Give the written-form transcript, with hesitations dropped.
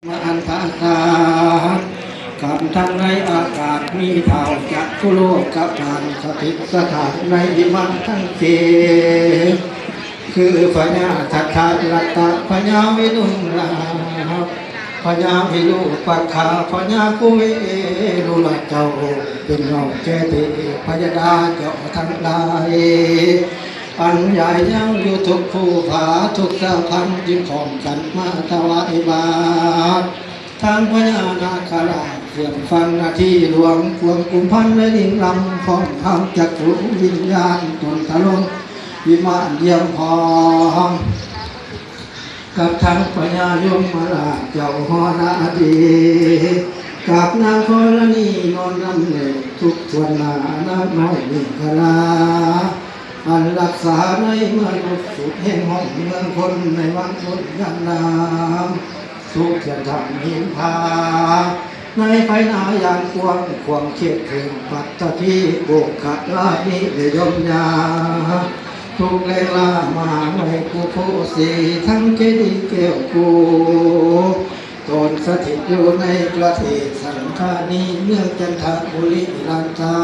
มาอันตากาศกับทั้งในอากาศมีเท่าจักกุโลกกับทานสถิตสถานในวิมานทั้งเจคือพญาทัตถะรัตตะพญาวิรุณลาพญาวิรุปัคคาพญากุเวรุลเจ้าเป็นน้องเจติพญดาเจ้าทั้งหลายอันใหญ่ยังอยู่ทุกภูผาทุกสะพันจึงของกันมาถวายบาตรทางพญานาคราชเสียงฟังนาทีหลวงพวงกุมพันและดิ่งลำพร้อมทำจักรุวิญญาณตนตะลงวิมานเดียมพองกับทั้งพญายมมาลาเจ้าหอนาดีกับนางธรณีนอนรำเหน็จทุกส่วนหนานาน้อยนิคลาอันรักษาในเมืองสุดแห่งห้องเมืองคนในวังคนยันนามสุขจะทำหินพาในภายนายานควงควงเขียดถึงปัตตะพีโบกขัดลานิยมยาทุกเลงลามาไม่กูผู้สีทั้งเจดีย์เกี่ยวกูตนสถิตอยู่ในประเทศสังฆานีเมืองจันทบุรีลังกา